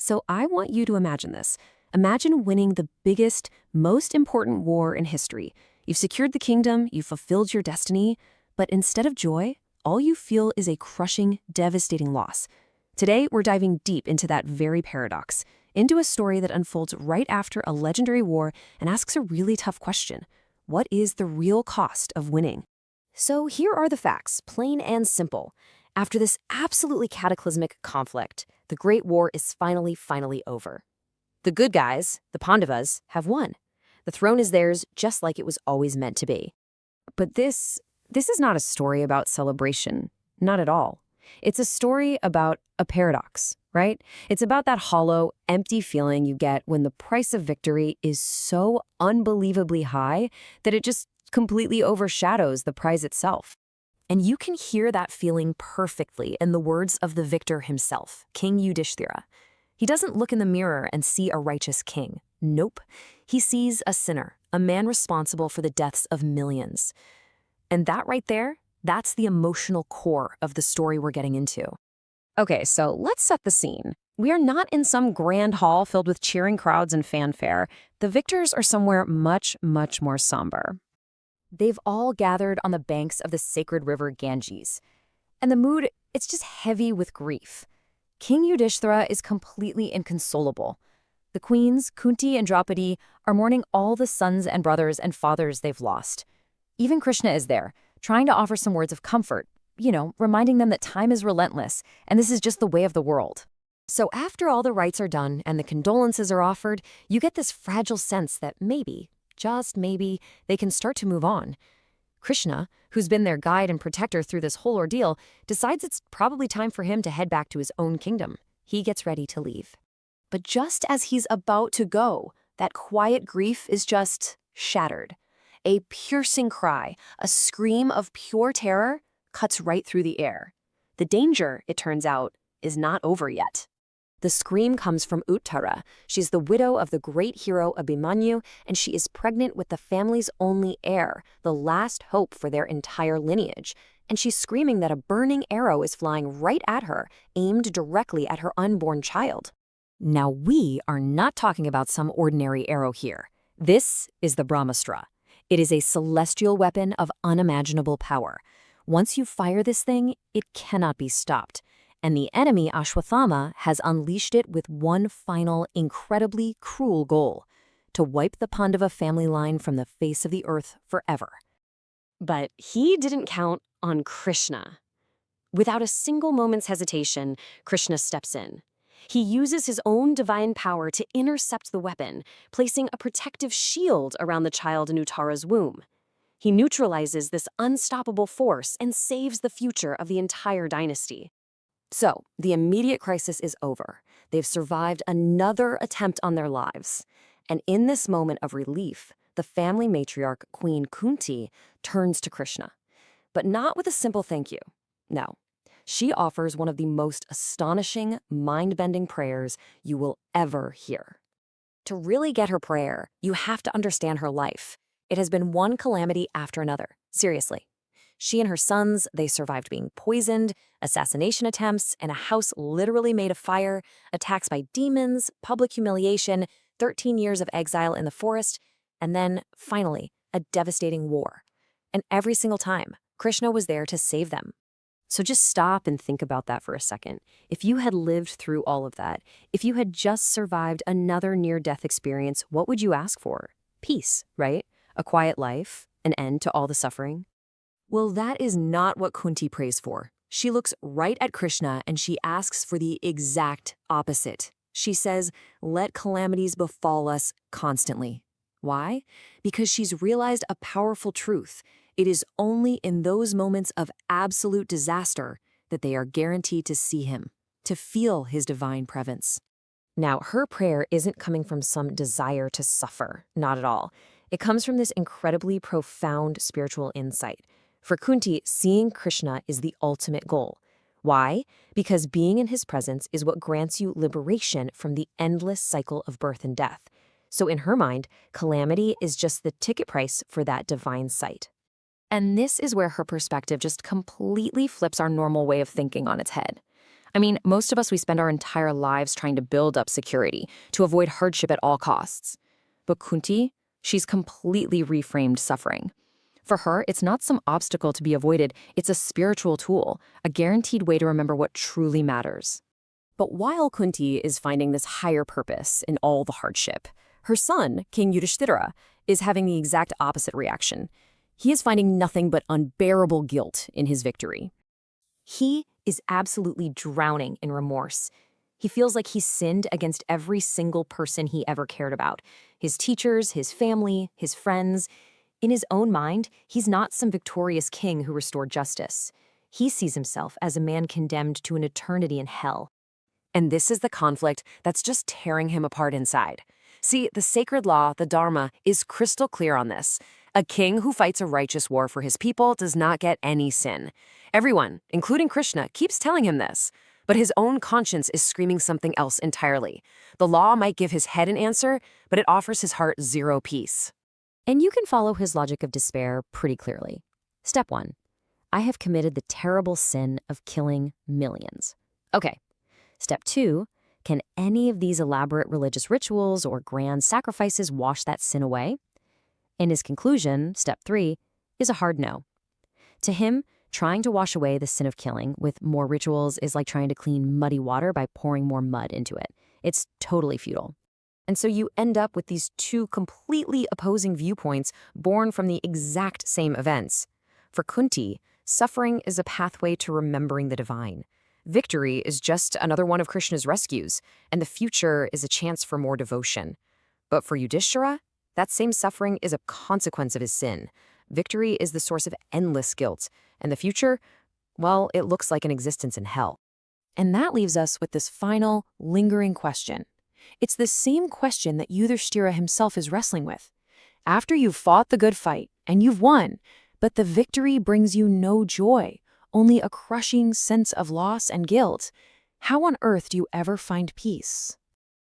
So I want you to imagine this. Imagine winning the biggest, most important war in history. You've secured the kingdom, you've fulfilled your destiny, but instead of joy, all you feel is a crushing, devastating loss. Today, we're diving deep into that very paradox, into a story that unfolds right after a legendary war and asks a really tough question. What is the real cost of winning? So here are the facts, plain and simple. After this absolutely cataclysmic conflict, the Great War is finally over. The good guys, the Pandavas, have won. The throne is theirs just like it was always meant to be. But this is not a story about celebration. Not at all. It's a story about a paradox, right? It's about that hollow, empty feeling you get when the price of victory is so unbelievably high that it just completely overshadows the prize itself. And you can hear that feeling perfectly in the words of the victor himself, King Yudhishthira. He doesn't look in the mirror and see a righteous king. Nope. He sees a sinner, a man responsible for the deaths of millions. And that right there, that's the emotional core of the story we're getting into. Okay, so let's set the scene. We are not in some grand hall filled with cheering crowds and fanfare. The victors are somewhere much more somber. They've all gathered on the banks of the sacred river Ganges. And the mood, it's just heavy with grief. King Yudhishthira is completely inconsolable. The queens, Kunti and Draupadi, are mourning all the sons and brothers and fathers they've lost. Even Krishna is there, trying to offer some words of comfort, reminding them that time is relentless, and this is just the way of the world. So after all the rites are done and the condolences are offered, you get this fragile sense that maybe, just maybe, they can start to move on. Krishna, who's been their guide and protector through this whole ordeal, decides it's probably time for him to head back to his own kingdom. He gets ready to leave. But just as he's about to go, that quiet grief is just shattered. A piercing cry, a scream of pure terror, cuts right through the air. The danger, it turns out, is not over yet. The scream comes from Uttara. She's the widow of the great hero Abhimanyu, and she is pregnant with the family's only heir, the last hope for their entire lineage. And she's screaming that a burning arrow is flying right at her, aimed directly at her unborn child. Now, we are not talking about some ordinary arrow here. This is the Brahmastra. It is a celestial weapon of unimaginable power. Once you fire this thing, it cannot be stopped. And the enemy, Ashwathama, has unleashed it with one final, incredibly cruel goal: to wipe the Pandava family line from the face of the earth forever. But he didn't count on Krishna. Without a single moment's hesitation, Krishna steps in. He uses his own divine power to intercept the weapon, placing a protective shield around the child in Uttara's womb. He neutralizes this unstoppable force and saves the future of the entire dynasty. So, the immediate crisis is over. They've survived another attempt on their lives. And in this moment of relief, the family matriarch, Queen Kunti, turns to Krishna. But not with a simple thank you. No. She offers one of the most astonishing, mind-bending prayers you will ever hear. To really get her prayer, you have to understand her life. It has been one calamity after another. Seriously. She and her sons, they survived being poisoned, assassination attempts, and a house literally made of fire, attacks by demons, public humiliation, 13 years of exile in the forest, and then, finally, a devastating war. And every single time, Krishna was there to save them. So just stop and think about that for a second. If you had lived through all of that, if you had just survived another near-death experience, what would you ask for? Peace, right? A quiet life, an end to all the suffering. Well, that is not what Kunti prays for. She looks right at Krishna and she asks for the exact opposite. She says, let calamities befall us constantly. Why? Because she's realized a powerful truth. It is only in those moments of absolute disaster that they are guaranteed to see him, to feel his divine presence. Now, her prayer isn't coming from some desire to suffer, not at all. It comes from this incredibly profound spiritual insight. For Kunti, seeing Krishna is the ultimate goal. Why? Because being in his presence is what grants you liberation from the endless cycle of birth and death. So in her mind, calamity is just the ticket price for that divine sight. And this is where her perspective just completely flips our normal way of thinking on its head. I mean, most of us, we spend our entire lives trying to build up security, to avoid hardship at all costs. But Kunti, she's completely reframed suffering. For her, it's not some obstacle to be avoided, it's a spiritual tool, a guaranteed way to remember what truly matters. But while Kunti is finding this higher purpose in all the hardship, her son, King Yudhishthira, is having the exact opposite reaction. He is finding nothing but unbearable guilt in his victory. He is absolutely drowning in remorse. He feels like he's sinned against every single person he ever cared about. His teachers, his family, his friends. In his own mind, he's not some victorious king who restored justice. He sees himself as a man condemned to an eternity in hell. And this is the conflict that's just tearing him apart inside. See, the sacred law, the Dharma, is crystal clear on this. A king who fights a righteous war for his people does not get any sin. Everyone, including Krishna, keeps telling him this. But his own conscience is screaming something else entirely. The law might give his head an answer, but it offers his heart zero peace. And you can follow his logic of despair pretty clearly. Step 1. I have committed the terrible sin of killing millions. Okay. Step 2. Can any of these elaborate religious rituals or grand sacrifices wash that sin away? And his conclusion, step 3, is a hard no. To him, trying to wash away the sin of killing with more rituals is like trying to clean muddy water by pouring more mud into it. It's totally futile. And so you end up with these two completely opposing viewpoints born from the exact same events. For Kunti, suffering is a pathway to remembering the divine. Victory is just another one of Krishna's rescues, and the future is a chance for more devotion. But for Yudhishthira, that same suffering is a consequence of his sin. Victory is the source of endless guilt, and the future, well, it looks like an existence in hell. And that leaves us with this final, lingering question. It's the same question that Yudhishthira himself is wrestling with. After you've fought the good fight, and you've won, but the victory brings you no joy, only a crushing sense of loss and guilt, how on earth do you ever find peace?